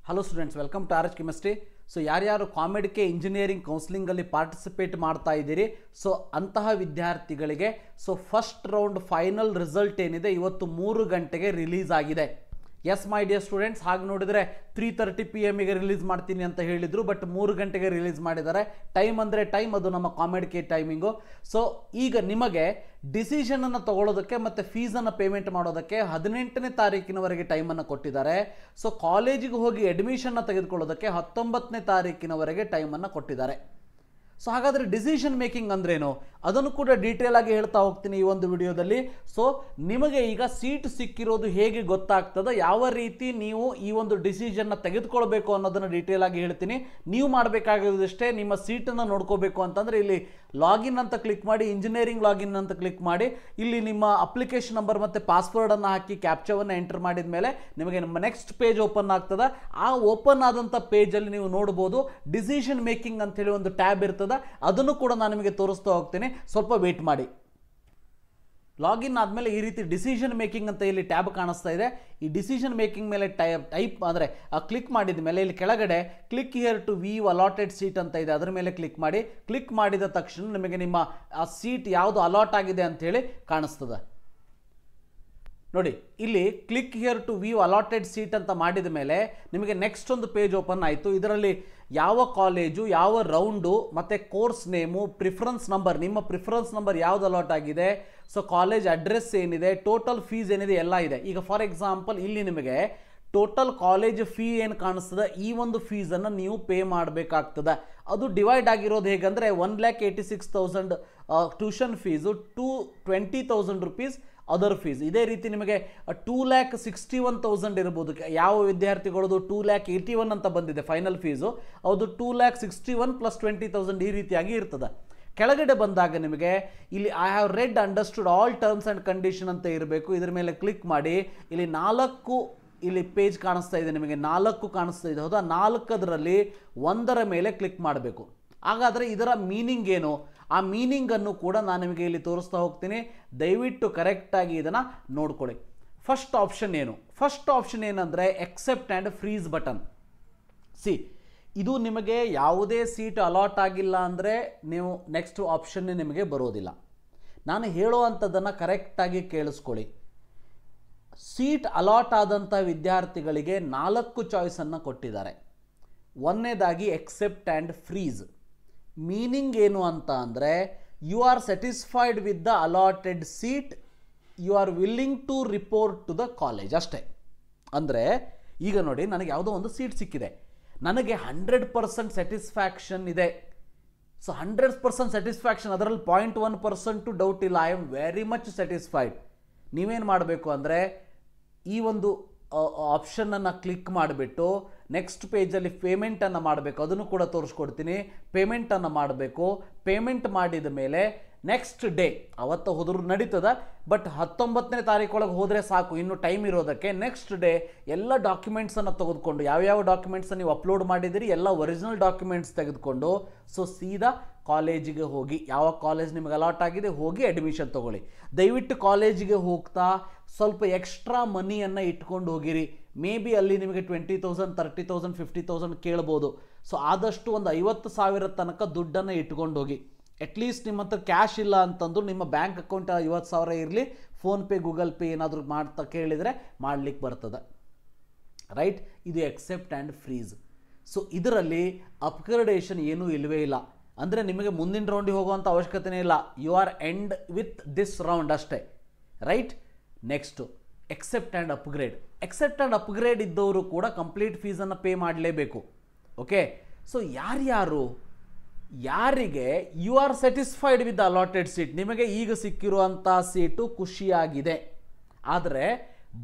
Hello students, welcome to RH chemistry. So ಯಾರ್ಯಾರು COMEDK engineering ಕೌನ್ಸಿಲಿಂಗಲ್ಲಿ participate ಮಾಡ್ತಾ ಇದ್ದೀರಿ, ಸೊ ಅಂತಹ ವಿದ್ಯಾರ್ಥಿಗಳಿಗೆ ಫಸ್ಟ್ ರೌಂಡ್ ಫೈನಲ್ ರಿಸಲ್ಟ್ ಏನಿದೆ ಇವತ್ತು 3 ಗಂಟೆಗೆ ರಿಲೀಸ್ ಆಗಿದೆ. ಎಸ್ ಮೈ ಡಿಯರ್ ಸ್ಟೂಡೆಂಟ್ಸ್, ಹಾಗೆ ನೋಡಿದರೆ 3:30 PM ರಿಲೀಸ್ ಮಾಡ್ತೀನಿ ಅಂತ ಹೇಳಿದರು, ಬಟ್ 3 ಗಂಟೆಗೆ ರಿಲೀಸ್ ಮಾಡಿದ್ದಾರೆ. ಟೈಮ್ ಅಂದರೆ ಟೈಮ್, ಅದು ನಮ್ಮ ಕಾಮೆಡ್ಕೆ ಟೈಮಿಂಗು. ಸೊ ಈಗ ನಿಮಗೆ ಡಿಸಿಷನನ್ನು ತಗೊಳ್ಳೋದಕ್ಕೆ ಮತ್ತು ಫೀಸನ್ನು ಪೇಮೆಂಟ್ ಮಾಡೋದಕ್ಕೆ 18ನೇ ತಾರೀಕಿನವರೆಗೆ ಟೈಮನ್ನು ಕೊಟ್ಟಿದ್ದಾರೆ. ಸೊ ಕಾಲೇಜಿಗೆ ಹೋಗಿ ಅಡ್ಮಿಷನ್ನ ತೆಗೆದುಕೊಳ್ಳೋದಕ್ಕೆ 19ನೇ ತಾರೀಕಿನವರೆಗೆ ಟೈಮನ್ನು ಕೊಟ್ಟಿದ್ದಾರೆ. ಸೊ ಹಾಗಾದರೆ ಡಿಸಿಷನ್ ಮೇಕಿಂಗ್ ಅಂದ್ರೇನು ಅದನ್ನು ಕೂಡ ಡೀಟೇಲ್ ಆಗಿ ಹೇಳ್ತಾ ಹೋಗ್ತೀನಿ ಈ ಒಂದು ವಿಡಿಯೋದಲ್ಲಿ. ಸೊ ನಿಮಗೆ ಈಗ ಸೀಟ್ ಸಿಕ್ಕಿರೋದು ಹೇಗೆ ಗೊತ್ತಾಗ್ತದೆ, ಯಾವ ರೀತಿ ನೀವು ಈ ಒಂದು ಡಿಸಿಷನ್ನ ತೆಗೆದುಕೊಳ್ಬೇಕು ಅನ್ನೋದನ್ನು ಡೀಟೇಲ್ ಆಗಿ ಹೇಳ್ತೀನಿ. ನೀವು ಮಾಡಬೇಕಾಗಿರೋದಷ್ಟೇ, ನಿಮ್ಮ ಸೀಟನ್ನು ನೋಡ್ಕೋಬೇಕು ಅಂತಂದರೆ ಇಲ್ಲಿ ಲಾಗಿನ್ ಅಂತ ಕ್ಲಿಕ್ ಮಾಡಿ, ಇಂಜಿನಿಯರಿಂಗ್ ಲಾಗಿನ್ ಅಂತ ಕ್ಲಿಕ್ ಮಾಡಿ, ಇಲ್ಲಿ ನಿಮ್ಮ ಅಪ್ಲಿಕೇಶನ್ ನಂಬರ್ ಮತ್ತು ಪಾಸ್ವರ್ಡನ್ನು ಹಾಕಿ ಕ್ಯಾಪ್ಚಾವನ್ನು ಎಂಟರ್ ಮಾಡಿದ ಮೇಲೆ ನಿಮಗೆ ನಮ್ಮ ನೆಕ್ಸ್ಟ್ ಪೇಜ್ ಓಪನ್ ಆಗ್ತದೆ. ಆ ಓಪನ್ ಆದಂಥ ಪೇಜಲ್ಲಿ ನೀವು ನೋಡ್ಬೋದು ಡಿಸಿಷನ್ ಮೇಕಿಂಗ್ ಅಂತೇಳಿ ಒಂದು ಟ್ಯಾಬ್ ಇರ್ತದೆ. ಅದನ್ನು ಕೂಡ ನಾನು ನಿಮಗೆ ತೋರಿಸ್ತಾ ಹೋಗ್ತೀನಿ, ಸ್ವಲ್ಪ ವೇಟ್ ಮಾಡಿ. ಲಾಗಿನ್ ಆದಮೇಲೆ ಈ ರೀತಿ ಡಿಸಿಷನ್ ಮೇಕಿಂಗ್ ಅಂತ ಇಲ್ಲಿ ಟ್ಯಾಬ್ ಕಾಣಿಸ್ತಾ ಇದೆ. ಈ ಡಿಸಿಷನ್ ಮೇಕಿಂಗ್ ಮೇಲೆ ಟೈಪ್ ಅಂದರೆ ಕ್ಲಿಕ್ ಮಾಡಿದ ಮೇಲೆ ಇಲ್ಲಿ ಕೆಳಗಡೆ click here to view allotted seat ಅಂತ ಇದೆ, ಅದರ ಮೇಲೆ ಕ್ಲಿಕ್ ಮಾಡಿ. ಕ್ಲಿಕ್ ಮಾಡಿದ ತಕ್ಷಣ ನಿಮಗೆ ನಿಮ್ಮ ಆ ಸೀಟ್ ಯಾವುದು ಅಲಾಟ್ ಆಗಿದೆ ಅಂಥೇಳಿ ಕಾಣಿಸ್ತದೆ ನೋಡಿ. ಇಲ್ಲಿ click here to view allotted seat ಅಂತ ಮಾಡಿದ ಮೇಲೆ ನಿಮಗೆ ನೆಕ್ಸ್ಟ್ ಒಂದು ಪೇಜ್ ಓಪನ್ ಆಯಿತು. ಇದರಲ್ಲಿ ಯಾವ ಕಾಲೇಜು, ಯಾವ ರೌಂಡು, ಮತ್ತು ಕೋರ್ಸ್ ನೇಮು, ಪ್ರಿಫರೆನ್ಸ್ ನಂಬರ್, ನಿಮ್ಮ ಪ್ರಿಫರೆನ್ಸ್ ನಂಬರ್ ಯಾವುದು ಅಲಾಟ್ ಆಗಿದೆ, ಸೊ ಕಾಲೇಜ್ ಅಡ್ರೆಸ್ ಏನಿದೆ, ಟೋಟಲ್ ಫೀಸ್ ಏನಿದೆ ಎಲ್ಲ ಇದೆ. ಈಗ ಫಾರ್ ಎಕ್ಸಾಂಪಲ್ ಇಲ್ಲಿ ನಿಮಗೆ ಟೋಟಲ್ ಕಾಲೇಜ್ ಫೀ ಏನು ಕಾಣಿಸ್ತದೆ, ಈ ಒಂದು ಫೀಸನ್ನು ನೀವು ಪೇ ಮಾಡಬೇಕಾಗ್ತದೆ. ಅದು ಡಿವೈಡ್ ಆಗಿರೋದು ಹೇಗೆಂದರೆ 1,86,000 tuition fees, 20,000 rupees other fees. ಇದೇ ರೀತಿ ನಿಮಗೆ 2,61,000 ಇರ್ಬೋದು. ಯಾವ ವಿದ್ಯಾರ್ಥಿಗಳದು 2,81,000 ಅಂತ ಬಂದಿದೆ ಫೈನಲ್ ಫೀಸು, ಅದು 2,61,000 + 20,000 ಈ ರೀತಿಯಾಗಿ ಇರ್ತದೆ. ಕೆಳಗಡೆ ಬಂದಾಗ ನಿಮಗೆ ಇಲ್ಲಿ I have read understood all terms and condition ಅಂತ ಇರಬೇಕು. ಇದ್ರ ಮೇಲೆ ಕ್ಲಿಕ್ ಮಾಡಿ. ಇಲ್ಲಿ 4 ಇಲ್ಲಿ ಪೇಜ್ ಕಾಣಿಸ್ತಾ ಇದೆ, ನಿಮಗೆ 4 ಕಾಣಿಸ್ತಾ ಇದೆ, ಹೌದಾ? 4ರಲ್ಲಿ 1ರ ಮೇಲೆ ಕ್ಲಿಕ್ ಮಾಡಬೇಕು. ಹಾಗಾದರೆ ಇದರ ಮೀನಿಂಗ್ ಏನು, ಆ ಮೀನಿಂಗನ್ನು ಕೂಡ ನಾನು ನಿಮಗೆ ಇಲ್ಲಿ ತೋರಿಸ್ತಾ ಹೋಗ್ತೀನಿ. ದಯವಿಟ್ಟು ಕರೆಕ್ಟಾಗಿ ಇದನ್ನು ನೋಡ್ಕೊಳ್ಳಿ. ಫಸ್ಟ್ ಆಪ್ಷನ್ ಏನು? ಫಸ್ಟ್ ಆಪ್ಷನ್ ಏನಂದರೆ ಎಕ್ಸೆಪ್ಟ್ ಆ್ಯಂಡ್ ಫ್ರೀಸ್ ಬಟನ್. ಇದು ನಿಮಗೆ ಯಾವುದೇ ಸೀಟ್ ಅಲಾಟ್ ಆಗಿಲ್ಲ ಅಂದರೆ ನೀವು ನೆಕ್ಸ್ಟ್ ಆಪ್ಷನ್ನೇ ನಿಮಗೆ ಬರೋದಿಲ್ಲ. ನಾನು ಹೇಳುವಂಥದ್ದನ್ನು ಕರೆಕ್ಟಾಗಿ ಕೇಳಿಸ್ಕೊಳ್ಳಿ. ಸೀಟ್ ಅಲಾಟ್ ಆದಂಥ ವಿದ್ಯಾರ್ಥಿಗಳಿಗೆ 4 ಚಾಯ್ಸನ್ನು ಕೊಟ್ಟಿದ್ದಾರೆ. ಒಂದನೇದಾಗಿ ಎಕ್ಸೆಪ್ಟ್ ಆ್ಯಂಡ್ ಫ್ರೀಸ್. ಮೀನಿಂಗ್ ಏನು ಅಂತ ಅಂದರೆ you are satisfied with the allotted seat, you are willing to report to the college, ಅಷ್ಟೇ. ಅಂದರೆ ಈಗ ನೋಡಿ, ನನಗೆ ಯಾವುದೋ ಒಂದು ಸೀಟ್ ಸಿಕ್ಕಿದೆ, ನನಗೆ 100% ಸ್ಯಾಟಿಸ್ಫ್ಯಾಕ್ಷನ್ ಇದೆ. ಸೊ 100% ಸ್ಯಾಟಿಸ್ಫ್ಯಾಕ್ಷನ್, ಅದರಲ್ಲಿ 0.1% ಡೌಟ್ ಇಲ್ಲ. I am very much satisfied. ನೀವೇನು ಮಾಡಬೇಕು ಅಂದರೆ ಈ ಒಂದು ಆಪ್ಷನನ್ನು ಕ್ಲಿಕ್ ಮಾಡಿಬಿಟ್ಟು ನೆಕ್ಸ್ಟ್ ಪೇಜಲ್ಲಿ ಪೇಮೆಂಟನ್ನು ಮಾಡಬೇಕು. ಅದನ್ನು ಕೂಡ ತೋರಿಸ್ಕೊಡ್ತೀನಿ. ಪೇಮೆಂಟನ್ನು ಮಾಡಬೇಕು. ಪೇಮೆಂಟ್ ಮಾಡಿದ ಮೇಲೆ ನೆಕ್ಸ್ಟ್ ಡೇ, ಅವತ್ತು ಹೋದ್ರೂ ನಡೀತದೆ, ಬಟ್ 19ನೇ ತಾರೀಕೊಳಗೆ ಹೋದರೆ ಸಾಕು, ಇನ್ನು ಟೈಮ್ ಇರೋದಕ್ಕೆ. ನೆಕ್ಸ್ಟ್ ಡೇ ಎಲ್ಲ ಡಾಕ್ಯುಮೆಂಟ್ಸನ್ನು ತೆಗೆದುಕೊಂಡು, ಯಾವ್ಯಾವ ಡಾಕ್ಯುಮೆಂಟ್ಸನ್ನು ನೀವು ಅಪ್ಲೋಡ್ ಮಾಡಿದಿರಿ ಎಲ್ಲ ಒರಿಜಿನಲ್ ಡಾಕ್ಯುಮೆಂಟ್ಸ್ ತೆಗೆದುಕೊಂಡು ಸೀದಾ ಕಾಲೇಜಿಗೆ ಹೋಗಿ, ಯಾವ ಕಾಲೇಜ್ ನಿಮಗೆ ಅಲಾಟ್ ಆಗಿದೆ ಹೋಗಿ ಅಡ್ಮಿಷನ್ ತೊಗೊಳ್ಳಿ. ದಯವಿಟ್ಟು ಕಾಲೇಜಿಗೆ ಹೋಗ್ತಾ ಸ್ವಲ್ಪ ಎಕ್ಸ್ಟ್ರಾ ಮನಿಯನ್ನು ಇಟ್ಕೊಂಡು ಹೋಗಿರಿ. ಮೇ ಬಿ ಅಲ್ಲಿ ನಿಮಗೆ 20,000, 30,000, 50,000 ಕೇಳ್ಬೋದು. ಸೊ ಆದಷ್ಟು ಒಂದು 50,000 ತನಕ ದುಡ್ಡನ್ನು ಇಟ್ಕೊಂಡು ಹೋಗಿ. ಅಟ್ಲೀಸ್ಟ್ ನಿಮ್ಮ ಹತ್ರ ಕ್ಯಾಶ್ ಇಲ್ಲ ಅಂತಂದು ನಿಮ್ಮ ಬ್ಯಾಂಕ್ ಅಕೌಂಟ್ 50,000 ಇರಲಿ. ಫೋನ್ಪೇ, ಗೂಗಲ್ ಪೇ ಏನಾದರೂ ಮಾಡ್ತಾ ಕೇಳಿದರೆ ಮಾಡಲಿಕ್ಕೆ ಬರ್ತದೆ, ರೈಟ್? ಇದು ಎಕ್ಸೆಪ್ಟ್ ಆ್ಯಂಡ್ ಫ್ರೀಸ್. ಸೊ ಇದರಲ್ಲಿ ಅಪ್ಗ್ರೇಡೇಷನ್ ಏನೂ ಇಲ್ಲವೇ ಇಲ್ಲ. ಅಂದರೆ ನಿಮಗೆ ಮುಂದಿನ ರೌಂಡಿಗೆ ಹೋಗುವಂಥ ಅವಶ್ಯಕತೆಯೇ ಇಲ್ಲ. You are end with this round ಅಷ್ಟೇ, right? Next accept and upgrade. Accept and upgrade ಇದ್ದವರು ಕೂಡ ಕಂಪ್ಲೀಟ್ ಫೀಸನ್ನು ಪೇ ಮಾಡಲೇಬೇಕು. ಓಕೆ, ಸೊ ಯಾರಿಗೆ you are satisfied with the allotted seat, ನಿಮಗೆ ಈಗ ಸಿಕ್ಕಿರುವಂಥ ಸೀಟು ಖುಷಿಯಾಗಿದೆ, ಆದರೆ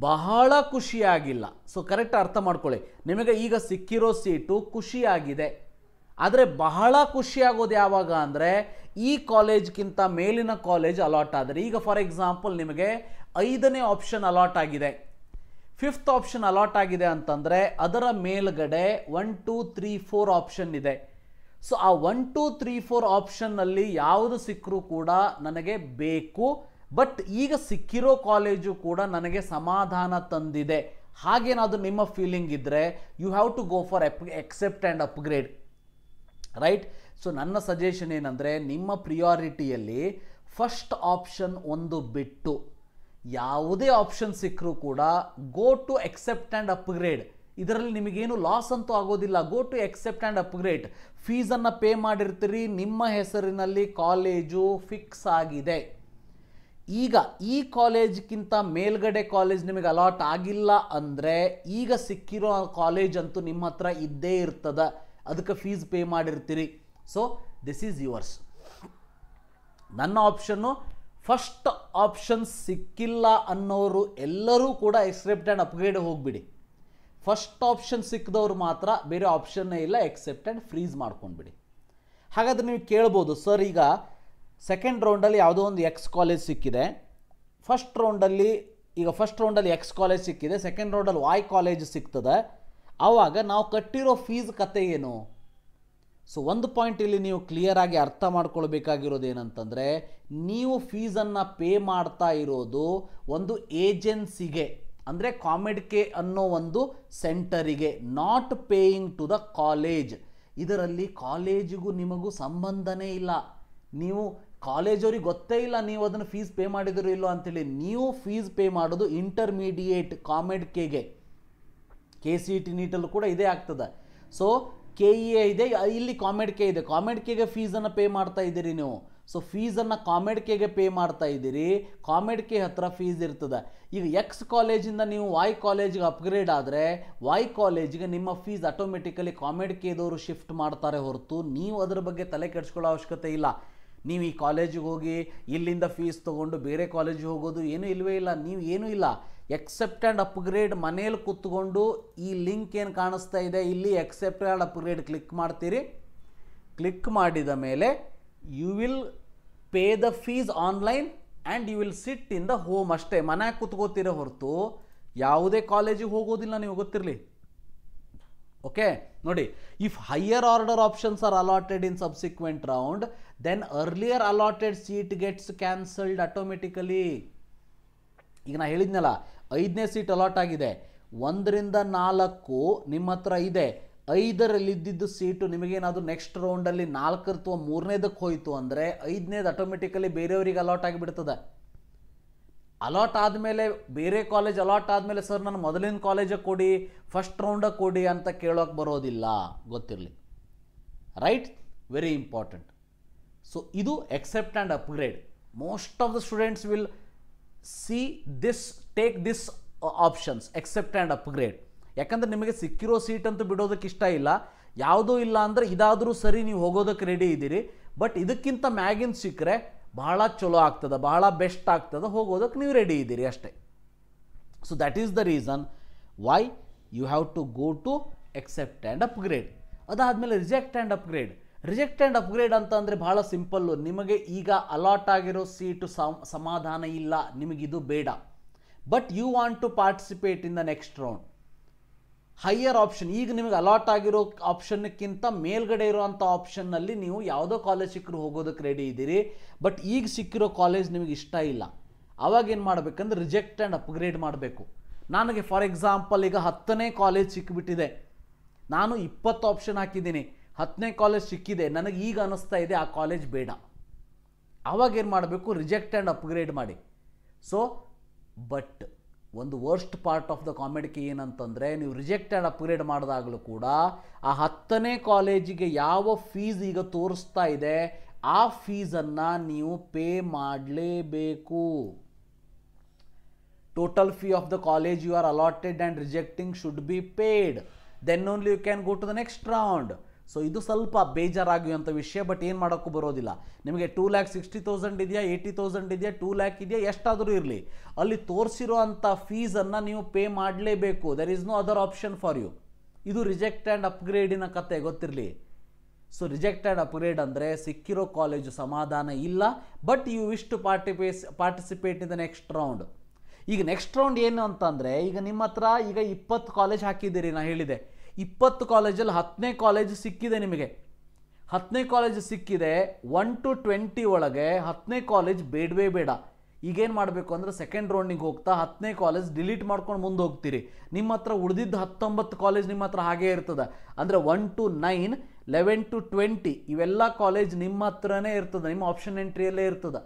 ಬಹಳ ಖುಷಿಯಾಗಿಲ್ಲ. ಸೊ ಕರೆಕ್ಟ್ ಅರ್ಥ ಮಾಡ್ಕೊಳ್ಳಿ. ನಿಮಗೆ ಈಗ ಸಿಕ್ಕಿರೋ ಸೀಟು ಖುಷಿಯಾಗಿದೆ, ಆದರೆ ಬಹಳ ಖುಷಿಯಾಗೋದು ಯಾವಾಗ ಅಂದರೆ ಈ ಕಾಲೇಜ್ಗಿಂತ ಮೇಲಿನ ಕಾಲೇಜ್ ಅಲಾಟ್ ಆದರೆ. ಈಗ ಫಾರ್ ಎಕ್ಸಾಂಪಲ್ ನಿಮಗೆ 5ನೇ ಆಪ್ಷನ್ ಅಲಾಟ್ ಆಗಿದೆ, 5th ಆಪ್ಷನ್ ಅಲಾಟ್ ಆಗಿದೆ ಅಂತಂದರೆ ಅದರ ಮೇಲ್ಗಡೆ 1, 2, 3, 4 ಆಪ್ಷನ್ ಇದೆ. ಸೊ ಆ 1, 2, 3, 4 ಆಪ್ಷನ್ನಲ್ಲಿ ಯಾವುದು ಸಿಕ್ಕರೂ ಕೂಡ ನನಗೆ ಬೇಕು, ಬಟ್ ಈಗ ಸಿಕ್ಕಿರೋ ಕಾಲೇಜು ಕೂಡ ನನಗೆ ಸಮಾಧಾನ ತಂದಿದೆ ಹಾಗೇನಾದರೂ ನಿಮ್ಮ ಫೀಲಿಂಗ್ ಇದ್ದರೆ you have to go for accept and upgrade, right. So ನನ್ನ ಸಜೆಷನ್ ಏನಂದರೆ, ನಿಮ್ಮ ಪ್ರಿಯಾರಿಟಿಯಲ್ಲಿ ಫಸ್ಟ್ ಆಪ್ಷನ್ ಒಂದು ಬಿಟ್ಟು ಯಾವುದೇ ಆಪ್ಷನ್ ಸಿಕ್ಕರೂ ಕೂಡ go to accept and upgrade. ಇದರಲ್ಲಿ ನಿಮಗೇನು ಲಾಸ್ ಅಂತೂ ಆಗೋದಿಲ್ಲ. Go to accept and upgrade. ಫೀಸನ್ನು ಪೇ ಮಾಡಿರ್ತೀರಿ, ನಿಮ್ಮ ಹೆಸರಿನಲ್ಲಿ ಕಾಲೇಜು ಫಿಕ್ಸ್ ಆಗಿದೆ. ಈಗ ಈ ಕಾಲೇಜ್ಗಿಂತ ಮೇಲ್ಗಡೆ ಕಾಲೇಜ್ ನಿಮಗೆ ಅಲಾಟ್ ಆಗಿಲ್ಲ ಅಂದರೆ ಈಗ ಸಿಕ್ಕಿರೋ ಕಾಲೇಜ್ ಅಂತೂ ನಿಮ್ಮ ಹತ್ರ ಇದ್ದೇ ಇರ್ತದೆ, ಅದಕ್ಕೆ ಫೀಸ್ ಪೇ ಮಾಡಿರ್ತೀರಿ. So this is yours. ನನ್ನ ಆಪ್ಷನ್ನು ಫಸ್ಟ್ ಆಪ್ಷನ್ ಸಿಕ್ಕಿಲ್ಲ ಅನ್ನೋರು ಎಲ್ಲರೂ ಕೂಡ ಎಕ್ಸೆಪ್ಟ್ ಆ್ಯಂಡ್ ಅಪ್ಗ್ರೇಡ್ ಹೋಗಿಬಿಡಿ. ಫಸ್ಟ್ ಆಪ್ಷನ್ ಸಿಕ್ಕಿದವ್ರು ಮಾತ್ರ ಬೇರೆ ಆಪ್ಷನ್ನೇ ಇಲ್ಲ, ಎಕ್ಸೆಪ್ಟ್ ಆ್ಯಂಡ್ ಫ್ರೀಸ್ ಮಾಡ್ಕೊಂಡ್ಬಿಡಿ. ಹಾಗಾದರೆ ನೀವು ಕೇಳ್ಬೋದು, ಸರ್ ಈಗ ಸೆಕೆಂಡ್ ರೌಂಡಲ್ಲಿ ಯಾವುದೋ ಒಂದು ಎಕ್ಸ್ ಕಾಲೇಜ್ ಸಿಕ್ಕಿದೆ, ಫಸ್ಟ್ ರೌಂಡಲ್ಲಿ ಎಕ್ಸ್ ಕಾಲೇಜ್ ಸಿಕ್ಕಿದೆ, ಸೆಕೆಂಡ್ ರೌಂಡಲ್ಲಿ ವಾಯ್ ಕಾಲೇಜ್ ಸಿಗ್ತದೆ, ಆವಾಗ ನಾವು ಕಟ್ಟಿರೋ ಫೀಸ್ ಕತೆ ಏನು? ಸೊ ಒಂದು ಪಾಯಿಂಟ್ ಇಲ್ಲಿ ನೀವು ಕ್ಲಿಯರಾಗಿ ಅರ್ಥ ಮಾಡ್ಕೊಳ್ಬೇಕಾಗಿರೋದು ಏನಂತಂದರೆ, ನೀವು ಫೀಸನ್ನು ಪೇ ಮಾಡ್ತಾ ಇರೋದು ಒಂದು ಏಜೆನ್ಸಿಗೆ, ಅಂದರೆ ಕಾಮೆಡ್ಕೆ ಅನ್ನೋ ಒಂದು ಸೆಂಟರಿಗೆ, not paying to the college. ಇದರಲ್ಲಿ ಕಾಲೇಜಿಗೂ ನಿಮಗೂ ಸಂಬಂಧನೇ ಇಲ್ಲ. ನೀವು ಕಾಲೇಜವ್ರಿಗೆ ಗೊತ್ತೇ ಇಲ್ಲ ನೀವು ಅದನ್ನು ಫೀಸ್ ಪೇ ಮಾಡಿದ್ರು ಇಲ್ಲೋ ಅಂತೇಳಿ. ನೀವು ಫೀಸ್ ಪೇ ಮಾಡೋದು ಇಂಟರ್ಮೀಡಿಯೇಟ್ ಕಾಮೆಡ್ಕೆಗೆ. KCET ನೀಟಲ್ಲೂ ಕೂಡ ಇದೇ ಆಗ್ತದೆ. ಸೊ KEA ಇದೆ, ಇಲ್ಲಿ ಕಾಮೆಡ್ಕೆ ಇದೆ. ಕಾಮೆಡ್ಕೆಗೆ ಫೀಸನ್ನು ಪೇ ಮಾಡ್ತಾ ಇದ್ದೀರಿ ನೀವು. ಸೊ ಫೀಸನ್ನು ಕಾಮೆಡ್ಕೆಗೆ ಪೇ ಮಾಡ್ತಾ ಇದ್ದೀರಿ, ಕಾಮೆಡ್ಕೆ ಹತ್ರ ಫೀಸ್ ಇರ್ತದೆ. ಈಗ ಎಕ್ಸ್ ಕಾಲೇಜಿಂದ ನೀವು ವಾಯ್ ಕಾಲೇಜಿಗೆ ಅಪ್ಗ್ರೇಡ್ ಆದರೆ ವಾಯ್ ಕಾಲೇಜಿಗೆ ನಿಮ್ಮ ಫೀಸ್ ಆಟೋಮೆಟಿಕಲಿ ಕಾಮೆಡ್ಕೆದವರು ಶಿಫ್ಟ್ ಮಾಡ್ತಾರೆ ಹೊರತು ನೀವು ಅದರ ಬಗ್ಗೆ ತಲೆ ಕೆಡಿಸ್ಕೊಳ್ಳೋ ಅವಶ್ಯಕತೆ ಇಲ್ಲ. ನೀವು ಈ ಕಾಲೇಜಿಗೆ ಹೋಗಿ ಇಲ್ಲಿಂದ ಫೀಸ್ ತೊಗೊಂಡು ಬೇರೆ ಕಾಲೇಜಿಗೆ ಹೋಗೋದು ಏನೂ ಇಲ್ಲವೇ ಇಲ್ಲ. ನೀವು ಏನೂ ಇಲ್ಲ, ಎಕ್ಸೆಪ್ಟ್ ಆ್ಯಂಡ್ ಅಪ್ಗ್ರೇಡ್ ಮನೇಲಿ ಕೂತ್ಕೊಂಡು ಈ ಲಿಂಕ್ ಏನು ಕಾಣಿಸ್ತಾ ಇದೆ ಇಲ್ಲಿ ಎಕ್ಸೆಪ್ಟ್ ಆ್ಯಂಡ್ ಅಪ್ಗ್ರೇಡ್ ಕ್ಲಿಕ್ ಮಾಡ್ತೀರಿ. ಕ್ಲಿಕ್ ಮಾಡಿದ ಮೇಲೆ you will pay the fees online and you will sit in the home. ಅಷ್ಟೇ, ಮನೆಯಾಗ ಕೂತ್ಕೋತೀರ ಹೊರತು ಯಾವುದೇ ಕಾಲೇಜಿಗೆ ಹೋಗೋದಿಲ್ಲ, ನೀವು ಗೊತ್ತಿರಲಿ. ಓಕೆ, ನೋಡಿ, if higher order options are allotted in subsequent round then earlier allotted seat gets cancelled automatically. ಈಗ ನಾ ಹೇಳಿದ್ನಲ್ಲ, 5ನೇ ಸೀಟ್ ಅಲಾಟ್ ಆಗಿದೆ, 1ರಿಂದ 4 ನಿಮ್ಮ ಹತ್ರ ಇದೆ, 5ರಲ್ಲಿದ್ದಿದ್ದು ಸೀಟು ನಿಮಗೇನಾದರೂ ನೆಕ್ಸ್ಟ್ ರೌಂಡಲ್ಲಿ 4 ಅಥವಾ 3ನೇದಕ್ಕೆ ಹೋಯಿತು ಅಂದರೆ 5ನೇದು ಆಟೋಮೆಟಿಕಲಿ ಬೇರೆಯವರಿಗೆ ಅಲಾಟ್ ಆಗಿಬಿಡ್ತದೆ. ಅಲಾಟ್ ಆದಮೇಲೆ ಬೇರೆ ಕಾಲೇಜ್ ಅಲಾಟ್ ಆದಮೇಲೆ ಸರ್ ನಾನು ಮೊದಲಿನ ಕಾಲೇಜಿಗೆ ಕೊಡಿ, ಫಸ್ಟ್ ರೌಂಡಾಗ ಕೊಡಿ ಅಂತ ಕೇಳೋಕೆ ಬರೋದಿಲ್ಲ, ಗೊತ್ತಿರಲಿ. Right, very important. ಸೊ ಇದು accept and upgrade. Most of the students will take this options accept and upgrade. ಯಾಕಂದರೆ ನಿಮಗೆ ಸಿಕ್ಕಿರೋ ಸೀಟ್ ಅಂತೂ ಬಿಡೋದಕ್ಕೆ ಇಷ್ಟ ಇಲ್ಲ. ಯಾವುದೂ ಇಲ್ಲ ಅಂದರೆ ಇದಾದರೂ ಸರಿ ನೀವು ಹೋಗೋದಕ್ಕೆ ರೆಡಿ ಇದ್ದೀರಿ, ಬಟ್ ಇದಕ್ಕಿಂತ ಮ್ಯಾಗಿನ್ ಸಿಕ್ಕರೆ ಬಹಳ ಚಲೋ ಆಗ್ತದೆ, ಬಹಳ ಬೆಸ್ಟ್ ಆಗ್ತದೆ, ಹೋಗೋದಕ್ಕೆ ನೀವು ರೆಡಿ ಇದ್ದೀರಿ ಅಷ್ಟೇ. So that is the reason why you have to go to accept and upgrade. ಅದಾದಮೇಲೆ reject and upgrade. Reject and upgrade ಅಂತ ಅಂದರೆ ಭಾಳ ಸಿಂಪಲ್ಲು. ನಿಮಗೆ ಈಗ ಅಲಾಟ್ ಆಗಿರೋ ಸೀಟು ಸಮಾಧಾನ ಇಲ್ಲ, ನಿಮಗಿದು ಬೇಡ, but you want to participate in the next round. Higher option, ಈಗ ನಿಮಗೆ ಅಲಾಟ್ ಆಗಿರೋ ಆಪ್ಷನ್ಕ್ಕಿಂತ ಮೇಲ್ಗಡೆ ಇರೋವಂಥ ಆಪ್ಷನ್ನಲ್ಲಿ ನೀವು ಯಾವುದೋ ಕಾಲೇಜ್ ಸಿಕ್ಕರು ಹೋಗೋದಕ್ಕೆ ರೆಡಿ ಇದ್ದೀರಿ, ಬಟ್ ಈಗ ಸಿಕ್ಕಿರೋ ಕಾಲೇಜ್ ನಿಮಗೆ ಇಷ್ಟ ಇಲ್ಲ. ಆವಾಗ ಏನು ಮಾಡಬೇಕಂದ್ರೆ ರಿಜೆಕ್ಟ್ ಆ್ಯಂಡ್ ಅಪ್ಗ್ರೇಡ್ ಮಾಡಬೇಕು. ನನಗೆ ಫಾರ್ ಎಕ್ಸಾಂಪಲ್ ಈಗ 10ನೇ ಕಾಲೇಜ್ ಸಿಕ್ಕಿಬಿಟ್ಟಿದೆ, ನಾನು 20 ಆಪ್ಷನ್ ಹಾಕಿದ್ದೀನಿ, 10ನೇ ಕಾಲೇಜ್ ಸಿಕ್ಕಿದೆ, ನನಗೆ ಈಗ ಅನ್ನಿಸ್ತಾ ಇದೆ ಆ ಕಾಲೇಜ್ ಬೇಡ. ಆವಾಗ ಏನು ಮಾಡಬೇಕು, ರಿಜೆಕ್ಟ್ ಆ್ಯಂಡ್ ಅಪ್ಗ್ರೇಡ್ ಮಾಡಿ. ಸೊ ಬಟ್ ಒಂದು ವರ್ಸ್ಟ್ ಪಾರ್ಟ್ ಆಫ್ ದ ಕಾಮೆಡಿಕೆ ಏನಂತಂದರೆ, ನೀವು ರಿಜೆಕ್ಟ್ ಆ್ಯಂಡ್ ಅಪ್ಗ್ರೇಡ್ ಮಾಡಿದಾಗಲೂ ಕೂಡ ಆ 10ನೇ ಕಾಲೇಜಿಗೆ ಯಾವ ಫೀಸ್ ಈಗ ತೋರಿಸ್ತಾ ಇದೆ ಆ ಫೀಸನ್ನು ನೀವು ಪೇ ಮಾಡಲೇಬೇಕು. Total fee of the college you are allotted and rejecting should be paid, then only you can go to the next round. So ಇದು ಸ್ವಲ್ಪ ಬೇಜಾರಾಗುವಂಥ ವಿಷಯ, ಬಟ್ ಏನು ಮಾಡೋಕ್ಕೂ ಬರೋದಿಲ್ಲ. ನಿಮಗೆ 2,60,000 ಇದೆಯಾ, 80,000 ಇದೆಯಾ, 2 lakh ಇದೆಯಾ, ಎಷ್ಟಾದರೂ ಇರಲಿ, ಅಲ್ಲಿ ತೋರಿಸಿರೋ ಅಂಥ ಫೀಸನ್ನು ನೀವು ಪೇ ಮಾಡಲೇಬೇಕು. There is no other option for you. ಇದು ರಿಜೆಕ್ಟ್ ಆ್ಯಂಡ್ ಅಪ್ಗ್ರೇಡಿನ ಕತೆ, ಗೊತ್ತಿರಲಿ. ಸೊ ರಿಜೆಕ್ಟ್ ಆ್ಯಂಡ್ ಅಪ್ಗ್ರೇಡ್ ಅಂದರೆ ಸಿಕ್ಕಿರೋ ಕಾಲೇಜು ಸಮಾಧಾನ ಇಲ್ಲ, but you wish to participate in the next round. ಈಗ ನೆಕ್ಸ್ಟ್ ರೌಂಡ್ ಏನು ಅಂತಂದರೆ, ಈಗ ನಿಮ್ಮ ಹತ್ರ ಈಗ 20 ಕಾಲೇಜ್ ಹಾಕಿದ್ದೀರಿ, ನಾನು ಹೇಳಿದೆ 20 ಕಾಲೇಜಲ್ಲಿ 10ನೇ ಕಾಲೇಜ್ ಸಿಕ್ಕಿದೆ ನಿಮಗೆ. 10ನೇ ಕಾಲೇಜ್ ಸಿಕ್ಕಿದೆ, 1 to 20 ಒಳಗೆ 10ನೇ ಕಾಲೇಜ್ ಬೇಡವೇ ಬೇಡ. ಈಗೇನು ಮಾಡಬೇಕು ಅಂದರೆ ಸೆಕೆಂಡ್ ರೌಂಡಿಗೆ ಹೋಗ್ತಾ 10ನೇ ಕಾಲೇಜ್ ಡಿಲೀಟ್ ಮಾಡ್ಕೊಂಡು ಮುಂದೆ ಹೋಗ್ತೀರಿ. ನಿಮ್ಮ ಹತ್ರ ಉಳಿದಿದ್ದು 19 ಕಾಲೇಜ್ ನಿಮ್ಮ ಹತ್ರ ಹಾಗೇ ಇರ್ತದೆ. ಅಂದರೆ 1 to 9, 11 to 20 ಇವೆಲ್ಲ ಕಾಲೇಜ್ ನಿಮ್ಮ ಹತ್ರನೇ ಇರ್ತದೆ, ನಿಮ್ಮ ಆಪ್ಷನ್ ಎಂಟ್ರಿಯಲ್ಲೇ ಇರ್ತದೆ.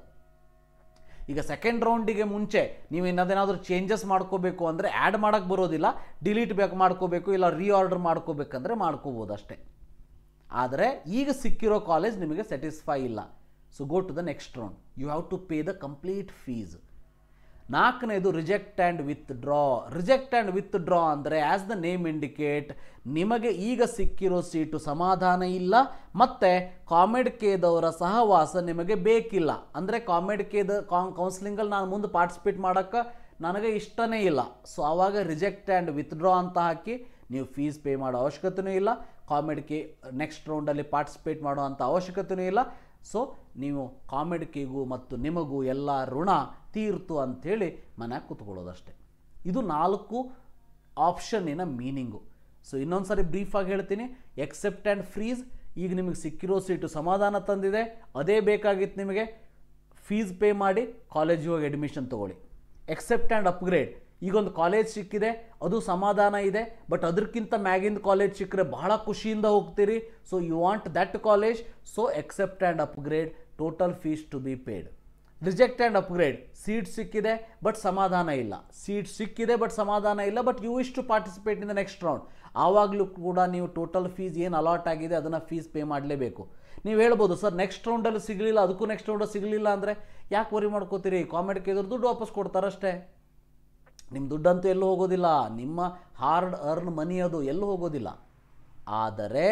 ಈಗ ಸೆಕೆಂಡ್ ರೌಂಡಿಗೆ ಮುಂಚೆ ನೀವು ಇನ್ನದೇನಾದರೂ ಚೇಂಜಸ್ ಮಾಡ್ಕೋಬೇಕು ಅಂದರೆ ಆ್ಯಡ್ ಮಾಡೋಕ್ಕೆ ಬರೋದಿಲ್ಲ, ಡಿಲೀಟ್ ಬೇಕು ಮಾಡ್ಕೋಬೇಕು, ಇಲ್ಲ ರೀಆರ್ಡರ್ ಮಾಡ್ಕೋಬೇಕಂದ್ರೆ ಮಾಡ್ಕೋಬೋದು ಅಷ್ಟೇ. ಆದರೆ ಈಗ ಸಿಕ್ಕಿರೋ ಕಾಲೇಜ್ ನಿಮಗೆ ಸ್ಯಾಟಿಸ್ಫೈ ಇಲ್ಲ. So go to the next round. You have to pay the complete fees. 4ನೇದು reject and withdraw. Reject and withdraw ಅಂದರೆ ಆ್ಯಸ್ ದ ನೇಮ್ ಇಂಡಿಕೇಟ್, ನಿಮಗೆ ಈಗ ಸಿಕ್ಕಿರೋ ಸೀಟು ಸಮಾಧಾನ ಇಲ್ಲ ಮತ್ತು ಕಾಮೆಡ್ ಕೇದವರ ಸಹವಾಸ ನಿಮಗೆ ಬೇಕಿಲ್ಲ. ಅಂದರೆ ಕಾಮೆಡ್ ಕೇದ ಕೌನ್ಸಿಲಿಂಗಲ್ಲಿ ನಾನು ಮುಂದೆ ಪಾರ್ಟಿಸಿಪೇಟ್ ಮಾಡೋಕ್ಕೆ ನನಗೆ ಇಷ್ಟನೇ ಇಲ್ಲ. ಸೊ ಆವಾಗ ರಿಜೆಕ್ಟ್ ಆ್ಯಂಡ್ ವಿತ್ಡ್ರಾ ಅಂತ ಹಾಕಿ ನೀವು ಫೀಸ್ ಪೇ ಮಾಡೋ ಅವಶ್ಯಕತೆಯೂ ಇಲ್ಲ, ಕಾಮೆಡ್ ಕೆ ನೆಕ್ಸ್ಟ್ ರೌಂಡಲ್ಲಿ ಪಾರ್ಟಿಸಿಪೇಟ್ ಮಾಡೋ ಅಂಥ ಅವಶ್ಯಕತೆಯೂ ಇಲ್ಲ. ಸೊ ನೀವು ಕಾಮೆಡ್ ಕೇಗೂ ಮತ್ತು ನಿಮಗೂ ಎಲ್ಲ ಋಣ ತೀರ್ತು ಅಂಥೇಳಿ ಮನ್ಯಾಗ ಕೂತ್ಕೊಳ್ಳೋದಷ್ಟೆ. ಇದು 4 ಆಪ್ಷನ್ನಿನ ಮೀನಿಂಗು. ಸೊ ಇನ್ನೊಂದು ಸಾರಿ ಬ್ರೀಫಾಗಿ ಹೇಳ್ತೀನಿ. ಎಕ್ಸೆಪ್ಟ್ ಆ್ಯಂಡ್ ಫ್ರೀಸ್, ಈಗ ನಿಮಗೆ ಸಿಕ್ಕಿರೋ ಸೀಟು ಸಮಾಧಾನ ತಂದಿದೆ, ಅದೇ ಬೇಕಾಗಿತ್ತು ನಿಮಗೆ, ಫೀಸ್ ಪೇ ಮಾಡಿ ಕಾಲೇಜಿಗೆ ಹೋಗಿ ಅಡ್ಮಿಷನ್ ತೊಗೊಳ್ಳಿ. ಎಕ್ಸೆಪ್ಟ್ ಆ್ಯಂಡ್ ಅಪ್ಗ್ರೇಡ್, ಈಗೊಂದು ಕಾಲೇಜ್ ಸಿಕ್ಕಿದೆ, ಅದು ಸಮಾಧಾನ ಇದೆ, ಬಟ್ ಅದಕ್ಕಿಂತ ಮ್ಯಾಗಿಂದ ಕಾಲೇಜ್ ಸಿಕ್ಕರೆ ಬಹಳ ಖುಷಿಯಿಂದ ಹೋಗ್ತೀರಿ. So you want that college, so accept and upgrade, total fees to be paid. Reject and upgrade, seat ಸಿಕ್ಕಿದೆ ಬಟ್ ಸಮಾಧಾನ ಇಲ್ಲ, ಸೀಟ್ ಸಿಕ್ಕಿದೆ ಬಟ್ ಸಮಾಧಾನ ಇಲ್ಲ, but you wish to participate in the next round. ಆವಾಗಲೂ ಕೂಡ ನೀವು ಟೋಟಲ್ ಫೀಸ್ ಏನು ಅಲಾಟ್ ಆಗಿದೆ ಅದನ್ನು ಫೀಸ್ ಪೇ ಮಾಡಲೇಬೇಕು. ನೀವು ಹೇಳ್ಬೋದು ಸರ್ ನೆಕ್ಸ್ಟ್ ರೌಂಡಲ್ಲಿ ಸಿಗಲಿಲ್ಲ, ಅದಕ್ಕೂ ನೆಕ್ಸ್ಟ್ ರೌಂಡಲ್ಲಿ ಸಿಗಲಿಲ್ಲ ಅಂದರೆ ಯಾಕೆ ವರಿ ಮಾಡ್ಕೋತೀರಿ, ಕಾಮೆಡ್ ಕೇಳಿದ್ರು ದುಡ್ಡು ವಾಪಸ್ ಕೊಡ್ತಾರಷ್ಟೇ. ನಿಮ್ಮ ದುಡ್ಡಂತೂ ಎಲ್ಲೂ ಹೋಗೋದಿಲ್ಲ, ನಿಮ್ಮ ಹಾರ್ಡ್ ಅರ್ನ್ ಮನಿ ಅದು ಎಲ್ಲೂ ಹೋಗೋದಿಲ್ಲ. ಆದರೆ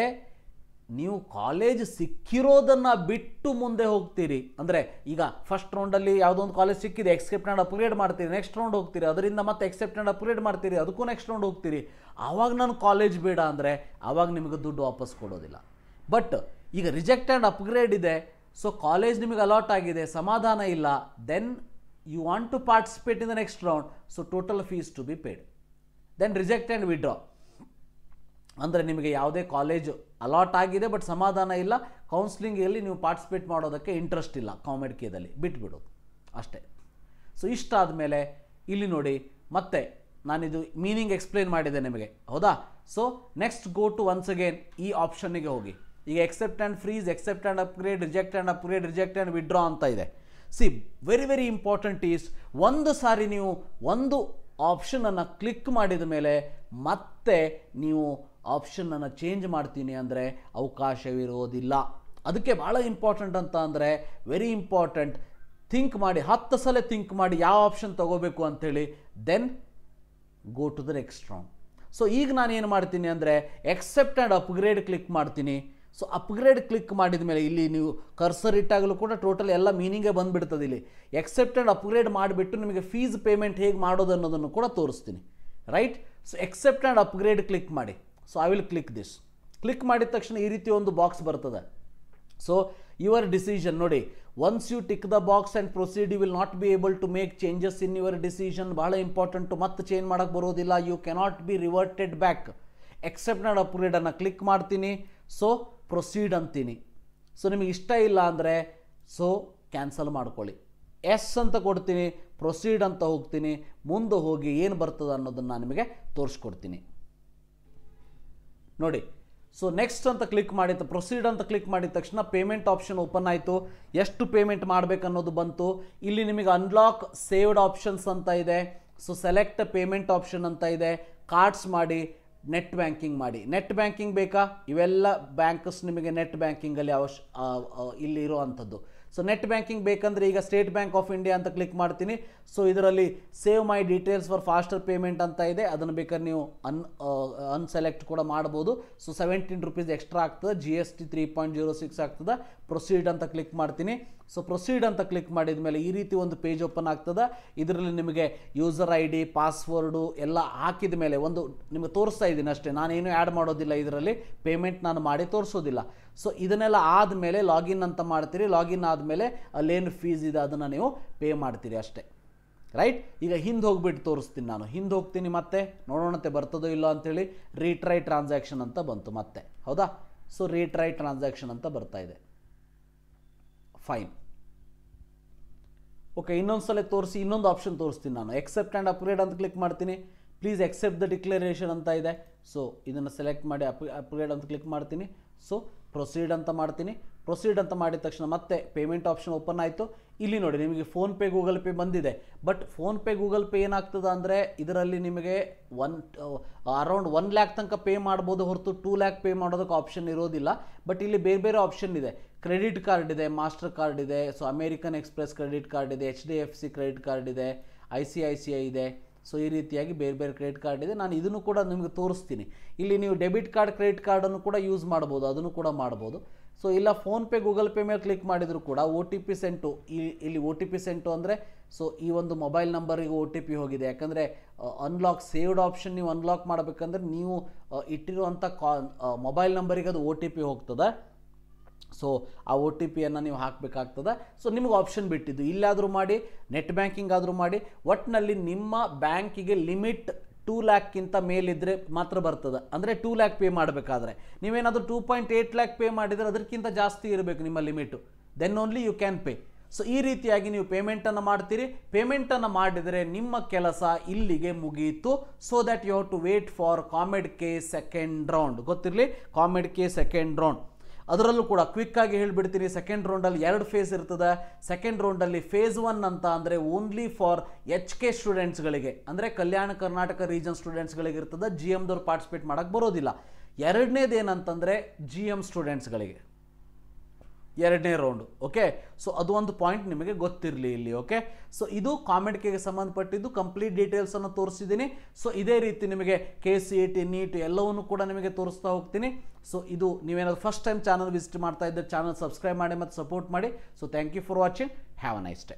ನೀವು ಕಾಲೇಜ್ ಸಿಕ್ಕಿರೋದನ್ನು ಬಿಟ್ಟು ಮುಂದೆ ಹೋಗ್ತೀರಿ. ಅಂದರೆ ಈಗ ಫಸ್ಟ್ ರೌಂಡಲ್ಲಿ ಯಾವುದೋ ಒಂದು ಕಾಲೇಜ್ ಸಿಕ್ಕಿದೆ, ಎಕ್ಸೆಪ್ಟ್ ಆ್ಯಂಡ್ ಅಪ್ಗ್ರೇಡ್ ಮಾಡ್ತೀರಿ, ನೆಕ್ಸ್ಟ್ ರೌಂಡ್ ಹೋಗ್ತೀರಿ, ಅದರಿಂದ ಮತ್ತೆ ಎಕ್ಸೆಪ್ಟ್ ಆ್ಯಂಡ್ ಅಪ್ಗ್ರೇಡ್ ಮಾಡ್ತೀರಿ, ಅದಕ್ಕೂ ನೆಕ್ಸ್ಟ್ ರೌಂಡ್ ಹೋಗ್ತೀರಿ. ಆವಾಗ ನಾನು ಕಾಲೇಜ್ ಬೇಡ ಅಂದರೆ ಆವಾಗ ನಿಮಗೆ ದುಡ್ಡು ವಾಪಸ್ ಕೊಡೋದಿಲ್ಲ. ಬಟ್ ಈಗ ರಿಜೆಕ್ಟ್ ಆ್ಯಂಡ್ ಅಪ್ಗ್ರೇಡ್ ಇದೆ, ಸೊ ಕಾಲೇಜ್ ನಿಮಗೆ ಅಲಾಟ್ ಆಗಿದೆ, ಸಮಾಧಾನ ಇಲ್ಲ, then you want to participate in the next round, so total fees to be paid. Then reject and withdraw, ಅಂದರೆ ನಿಮಗೆ ಯಾವುದೇ ಕಾಲೇಜ್ ಅಲಾಟ್ ಆಗಿದೆ ಬಟ್ ಸಮಾಧಾನ ಇಲ್ಲ, ಕೌನ್ಸಿಲಿಂಗಲ್ಲಿ ನೀವು ಪಾರ್ಟಿಸಿಪೇಟ್ ಮಾಡೋದಕ್ಕೆ ಇಂಟ್ರೆಸ್ಟ್ ಇಲ್ಲ, ಕಾಮೆಡ್ ಕೇದಲ್ಲಿ ಬಿಟ್ಬಿಡೋದು ಅಷ್ಟೇ. ಸೊ ಇಷ್ಟಾದ ಮೇಲೆ ಇಲ್ಲಿ ನೋಡಿ, ಮತ್ತೆ ನಾನಿದು ಮೀನಿಂಗ್ ಎಕ್ಸ್ಪ್ಲೇನ್ ಮಾಡಿದೆ ನಿಮಗೆ, ಹೌದಾ? So next go to once again ಈ ಆಪ್ಷನ್ನಿಗೆ ಹೋಗಿ. ಈಗ accept and freeze, accept and upgrade, reject and upgrade, reject and withdraw ಅಂತ ಇದೆ. ಸಿ ವೆರಿ ಇಂಪಾರ್ಟೆಂಟ್ ಈಸ್, ಒಂದು ಸಾರಿ ನೀವು ಒಂದು ಆಪ್ಷನನ್ನು ಕ್ಲಿಕ್ ಮಾಡಿದ ಮೇಲೆ ಮತ್ತೆ ನೀವು ಆಪ್ಷನನ್ನು ಚೇಂಜ್ ಮಾಡ್ತೀನಿ ಅಂದರೆ ಅವಕಾಶವಿರೋದಿಲ್ಲ. ಅದಕ್ಕೆ ಭಾಳ ಇಂಪಾರ್ಟೆಂಟ್ ಅಂತ ಅಂದರೆ ವೆರಿ ಇಂಪಾರ್ಟೆಂಟ್, ಥಿಂಕ್ ಮಾಡಿ, 10 ಸಲ ಥಿಂಕ್ ಮಾಡಿ ಯಾವ ಆಪ್ಷನ್ ತೊಗೋಬೇಕು ಅಂಥೇಳಿ, then go to the next round. So ಈಗ ನಾನು ಏನು ಮಾಡ್ತೀನಿ ಅಂದರೆ ಎಕ್ಸೆಪ್ಟ್ ಆ್ಯಂಡ್ ಅಪ್ಗ್ರೇಡ್ ಕ್ಲಿಕ್ ಮಾಡ್ತೀನಿ. ಸೊ ಅಪ್ಗ್ರೇಡ್ ಕ್ಲಿಕ್ ಮಾಡಿದ ಮೇಲೆ ಇಲ್ಲಿ ನೀವು ಕರ್ಸರ್ ಇಟ್ಟಾಗಲೂ ಕೂಡ ಟೋಟಲ್ ಎಲ್ಲ ಮೀನಿಂಗೇ ಬಂದುಬಿಡ್ತದೆ. ಇಲ್ಲಿ ಎಕ್ಸೆಪ್ಟ್ ಆ್ಯಂಡ್ ಅಪ್ಗ್ರೇಡ್ ಮಾಡಿಬಿಟ್ಟು ನಿಮಗೆ ಫೀಸ್ ಪೇಮೆಂಟ್ ಹೇಗೆ ಮಾಡೋದು ಅನ್ನೋದನ್ನು ಕೂಡ ತೋರಿಸ್ತೀನಿ, right? So accept and upgrade click ಮಾಡಿ. So I will click this. Click ಮಾಡಿದ ತಕ್ಷಣ ಈ ರೀತಿ ಒಂದು ಬಾಕ್ಸ್ ಬರ್ತದೆ. ಸೊ ಯುವರ್ ಡಿಸಿಷನ್ ನೋಡಿ, once you tick the box and proceed, you will not be able to make changes in your decision. ಭಾಳ important, ಮತ್ತೆ ಚೇಂಜ್ ಮಾಡೋಕ್ಕೆ ಬರೋದಿಲ್ಲ, you cannot be reverted back. Accept and ಅಪ್ಗ್ರೇಡನ್ನು click ಮಾಡ್ತೀನಿ. So proceed ಅಂತೀನಿ. So ನಿಮಗೆ ಇಷ್ಟ ಇಲ್ಲ ಅಂದರೆ ಸೊ ಕ್ಯಾನ್ಸಲ್ ಮಾಡ್ಕೊಳ್ಳಿ. ಎಸ್ ಅಂತ ಕೊಡ್ತೀನಿ, ಪ್ರೊಸೀಡ್ ಅಂತ ಹೋಗ್ತೀನಿ, ಮುಂದೆ ಹೋಗಿ ಏನು ಬರ್ತದೆ ಅನ್ನೋದನ್ನು ನಾನು ನಿಮಗೆ ತೋರಿಸ್ಕೊಡ್ತೀನಿ ನೋಡಿ. ಸೊ ನೆಕ್ಸ್ಟ್ ಅಂತ ಕ್ಲಿಕ್ ಮಾಡಿದ್ದು, ಪ್ರೊಸೀಡ್ ಅಂತ ಕ್ಲಿಕ್ ಮಾಡಿದ ತಕ್ಷಣ ಪೇಮೆಂಟ್ ಆಪ್ಷನ್ ಓಪನ್ ಆಯಿತು. ಎಷ್ಟು ಪೇಮೆಂಟ್ ಮಾಡಬೇಕು ಅನ್ನೋದು ಬಂತು. ಇಲ್ಲಿ ನಿಮಗೆ ಅನ್ಲಾಕ್ ಸೇವ್ಡ್ ಆಪ್ಷನ್ಸ್ ಅಂತ ಇದೆ. ಸೊ ಸೆಲೆಕ್ಟ್ ಪೇಮೆಂಟ್ ಆಪ್ಷನ್ ಅಂತ ಇದೆ. ಕಾರ್ಡ್ಸ್ ಮಾಡಿ, ನೆಟ್ ಬ್ಯಾಂಕಿಂಗ್ ಮಾಡಿ. ನೆಟ್ ಬ್ಯಾಂಕಿಂಗ್ ಬೇಕಾ? ಇವೆಲ್ಲ ಬ್ಯಾಂಕ್ಸ್ ನಿಮಗೆ ನೆಟ್ ಬ್ಯಾಂಕಿಂಗಲ್ಲಿ ಇಲ್ಲಿರೋ ಅಂಥದ್ದು. ಸೊ ನೆಟ್ ಬ್ಯಾಂಕಿಂಗ್ ಬೇಕಂದರೆ ಈಗ ಸ್ಟೇಟ್ ಬ್ಯಾಂಕ್ ಆಫ್ ಇಂಡಿಯಾ ಅಂತ ಕ್ಲಿಕ್ ಮಾಡ್ತೀನಿ. ಸೊ ಇದರಲ್ಲಿ save my details for faster payment ಅಂತ ಇದೆ, ಅದನ್ನು ಬೇಕಾದ್ರೆ ನೀವು ಅನ್ಸೆಲೆಕ್ಟ್ ಕೂಡ ಮಾಡ್ಬೋದು. ಸೊ 17 ರೂಪೀಸ್ ಎಕ್ಸ್ಟ್ರಾ ಆಗ್ತದೆ, GST 3.06 ಆಗ್ತದೆ. ಪ್ರೊಸೀಡ್ ಅಂತ ಕ್ಲಿಕ್ ಮಾಡ್ತೀನಿ. ಸೊ ಪ್ರೊಸೀಡ್ ಅಂತ ಕ್ಲಿಕ್ ಮಾಡಿದ ಮೇಲೆ ಈ ರೀತಿ ಒಂದು ಪೇಜ್ ಓಪನ್ ಆಗ್ತದೆ. ಇದರಲ್ಲಿ ನಿಮಗೆ ಯೂಸರ್ ID, ಪಾಸ್ವರ್ಡು ಎಲ್ಲ ಹಾಕಿದ ಮೇಲೆ ಒಂದು ನಿಮಗೆ ತೋರಿಸ್ತಾ ಇದ್ದೀನಿ ಅಷ್ಟೇ, ನಾನೇನು ಆ್ಯಡ್ ಮಾಡೋದಿಲ್ಲ ಇದರಲ್ಲಿ, ಪೇಮೆಂಟ್ ನಾನು ಮಾಡಿ ತೋರಿಸೋದಿಲ್ಲ. ಸೊ ಇದನ್ನೆಲ್ಲ ಆದಮೇಲೆ ಲಾಗಿನ್ ಅಂತ ಮಾಡ್ತೀರಿ. ಲಾಗಿನ್ ಆದಮೇಲೆ ಅಲ್ಲೇನು ಫೀಸ್ ಇದೆ ಅದನ್ನು ನೀವು ಪೇ ಮಾಡ್ತೀರಿ ಅಷ್ಟೇ, ರೈಟ್? ಈಗ ಹಿಂದೆ ಹೋಗ್ಬಿಟ್ಟು ತೋರಿಸ್ತೀನಿ ನಾನು. ಹಿಂದೆ ಹೋಗ್ತೀನಿ, ಮತ್ತೆ ನೋಡೋಣತೆ ಬರ್ತದೋ ಇಲ್ಲೋ ಅಂಥೇಳಿ. ರೀಟ್ರೈ ಟ್ರಾನ್ಸಾಕ್ಷನ್ ಅಂತ ಬಂತು ಮತ್ತೆ, ಹೌದಾ? ಸೊ ರೀಟ್ರೈ ಟ್ರಾನ್ಸಾಕ್ಷನ್ ಅಂತ ಬರ್ತಾ ಇದೆ. ಫೈನ್. ಓಕೆ, ಇನ್ನೊಂದು ಸಲ ತೋರಿಸಿ, ಇನ್ನೊಂದು ಆಪ್ಷನ್ ತೋರಿಸ್ತೀನಿ ನಾನು. ಎಕ್ಸೆಪ್ಟ್ ಆ್ಯಂಡ್ ಅಪ್ಗ್ರೇಡ್ ಅಂತ ಕ್ಲಿಕ್ ಮಾಡ್ತೀನಿ. ಪ್ಲೀಸ್ ಎಕ್ಸೆಪ್ಟ್ ದ ಡಿಕ್ಲರೇಷನ್ ಅಂತ ಇದೆ. ಸೊ ಇದನ್ನು ಸೆಲೆಕ್ಟ್ ಮಾಡಿ ಅಪ್ಗ್ರೇಡ್ ಅಂತ ಕ್ಲಿಕ್ ಮಾಡ್ತೀನಿ. ಸೊ ಪ್ರೊಸೀಡ್ ಅಂತ ಮಾಡ್ತೀನಿ. ಪ್ರೊಸೀಡ್ ಅಂತ ಮಾಡಿದ ತಕ್ಷಣ ಮತ್ತೆ ಪೇಮೆಂಟ್ ಆಪ್ಷನ್ ಓಪನ್ ಆಯಿತು. ಇಲ್ಲಿ ನೋಡಿ ನಿಮಗೆ ಫೋನ್ಪೇ ಗೂಗಲ್ ಪೇ ಬಂದಿದೆ. ಬಟ್ ಫೋನ್ಪೇ ಗೂಗಲ್ ಪೇ ಏನಾಗ್ತದೆ ಅಂದರೆ ಇದರಲ್ಲಿ ನಿಮಗೆ ಅರೌಂಡ್ 1 ಲ್ಯಾಕ್ ತನಕ ಪೇ ಮಾಡ್ಬೋದು ಹೊರತು 2 ಲ್ಯಾಕ್ ಪೇ ಮಾಡೋದಕ್ಕೆ ಆಪ್ಷನ್ ಇರೋದಿಲ್ಲ. ಬಟ್ ಇಲ್ಲಿ ಬೇರೆ ಬೇರೆ ಆಪ್ಷನ್ ಇದೆ. ಕ್ರೆಡಿಟ್ ಕಾರ್ಡ್ ಇದೆ, ಮಾಸ್ಟರ್ ಕಾರ್ಡ್ ಇದೆ, so American express credit card ಇದೆ, HDFC ಕ್ರೆಡಿಟ್ ಕಾರ್ಡ್ ಇದೆ, ICICI ಇದೆ. ಸೊ ಈ ರೀತಿಯಾಗಿ ಬೇರೆ ಬೇರೆ ಕ್ರೆಡಿಟ್ ಕಾರ್ಡ್ ಇದೆ. ನಾನು ಇದನ್ನು ಕೂಡ ನಿಮಗೆ ತೋರಿಸ್ತೀನಿ. ಇಲ್ಲಿ ನೀವು ಡೆಬಿಟ್ ಕಾರ್ಡ್ ಕ್ರೆಡಿಟ್ ಕಾರ್ಡನ್ನು ಕೂಡ ಯೂಸ್ ಮಾಡ್ಬೋದು, ಅದನ್ನು ಕೂಡ ಮಾಡ್ಬೋದು. ಸೊ ಇಲ್ಲ ಫೋನ್ಪೇ ಗೂಗಲ್ ಪೇ ಮೇಲೆ ಕ್ಲಿಕ್ ಮಾಡಿದರೂ ಕೂಡ OTP ಸೆಂಟು, ಇಲ್ಲಿ OTP ಸೆಂಟು ಅಂದರೆ ಸೊ ಈ ಒಂದು ಮೊಬೈಲ್ ನಂಬರಿಗೆ OTP ಹೋಗಿದೆ. ಯಾಕಂದರೆ ಅನ್ಲಾಕ್ ಸೇವ್ಡ್ ಆಪ್ಷನ್ ನೀವು ಅನ್ಲಾಕ್ ಮಾಡಬೇಕಂದ್ರೆ ನೀವು ಇಟ್ಟಿರುವಂಥ ಮೊಬೈಲ್ ನಂಬರಿಗೆ ಅದು OTP ಹೋಗ್ತದೆ. ಸೊ ಆ OTPಯನ್ನು ನೀವು ಹಾಕಬೇಕಾಗ್ತದೆ. ಸೊ ನಿಮಗೆ ಆಪ್ಷನ್ ಬಿಟ್ಟಿದ್ದು ಇಲ್ಲಾದರೂ ಮಾಡಿ, ನೆಟ್ ಬ್ಯಾಂಕಿಂಗ್ ಆದರೂ ಮಾಡಿ, ಒಟ್ಟಿನಲ್ಲಿ ನಿಮ್ಮ ಬ್ಯಾಂಕಿಗೆ ಲಿಮಿಟ್ 2 ಲ್ಯಾಕ್ಕಿಂತ ಮೇಲಿದ್ದರೆ ಮಾತ್ರ ಬರ್ತದೆ. ಅಂದರೆ 2 ಲ್ಯಾಕ್ ಪೇ ಮಾಡಬೇಕಾದ್ರೆ ನೀವೇನಾದರೂ 2.8 ಲ್ಯಾಕ್ ಪೇ ಮಾಡಿದರೆ ಅದಕ್ಕಿಂತ ಜಾಸ್ತಿ ಇರಬೇಕು ನಿಮ್ಮ limit, then only you can pay. So ಈ ರೀತಿಯಾಗಿ ನೀವು ಪೇಮೆಂಟನ್ನು ಮಾಡ್ತೀರಿ. ಪೇಮೆಂಟನ್ನು ಮಾಡಿದರೆ ನಿಮ್ಮ ಕೆಲಸ ಇಲ್ಲಿಗೆ ಮುಗಿಯಿತು. So that you have to wait for COMEDK second round. ಗೊತ್ತಿರಲಿ, COMEDK ಸೆಕೆಂಡ್ ರೌಂಡ್. ಅದರಲ್ಲೂ ಕೂಡ ಕ್ವಿಕ್ಕಾಗಿ ಹೇಳಿಬಿಡ್ತೀನಿ. ಸೆಕೆಂಡ್ ರೌಂಡಲ್ಲಿ 2 ಫೇಸ್ ಇರ್ತದೆ. ಸೆಕೆಂಡ್ ರೌಂಡಲ್ಲಿ ಫೇಸ್ 1 ಅಂತ ಅಂದರೆ ಓನ್ಲಿ ಫಾರ್ HK ಸ್ಟೂಡೆಂಟ್ಸ್ಗಳಿಗೆ, ಅಂದರೆ ಕಲ್ಯಾಣ ಕರ್ನಾಟಕ ರೀಜನ್ ಸ್ಟೂಡೆಂಟ್ಸ್ಗಳಿಗೆ ಇರ್ತದೆ. GMದವ್ರು ಪಾರ್ಟಿಸಿಪೇಟ್ ಮಾಡೋಕ್ಕೆ ಬರೋದಿಲ್ಲ. ಎರಡನೇದು ಏನಂತಂದರೆ GM ಸ್ಟೂಡೆಂಟ್ಸ್ಗಳಿಗೆ ಎರಡನೇ ರೌಂಡು. ಓಕೆ, ಸೊ ಅದು ಒಂದು ಪಾಯಿಂಟ್ ನಿಮಗೆ ಗೊತ್ತಿರಲಿ ಇಲ್ಲಿ. ಓಕೆ, ಸೊ ಇದು COMEDKಗೆ ಸಂಬಂಧಪಟ್ಟಿದ್ದು ಕಂಪ್ಲೀಟ್ ಡೀಟೇಲ್ಸನ್ನು ತೋರಿಸಿದ್ದೀನಿ. ಸೊ ಇದೇ ರೀತಿ ನಿಮಗೆ KCET, NEET ಎಲ್ಲವನ್ನೂ ಕೂಡ ನಿಮಗೆ ತೋರಿಸ್ತಾ ಹೋಗ್ತೀನಿ. ಸೊ ಇದು ನೀವೇನಾದ್ರು ಫಸ್ಟ್ ಟೈಮ್ ಚಾನಲ್ ವಿಸಿಟ್ ಮಾಡ್ತಾ ಇದ್ದರೆ ಚಾನಲ್ ಸಬ್ಸ್ಕ್ರೈಬ್ ಮಾಡಿ ಮತ್ತು ಸಪೋರ್ಟ್ ಮಾಡಿ. So thank you for watching. Have a nice day.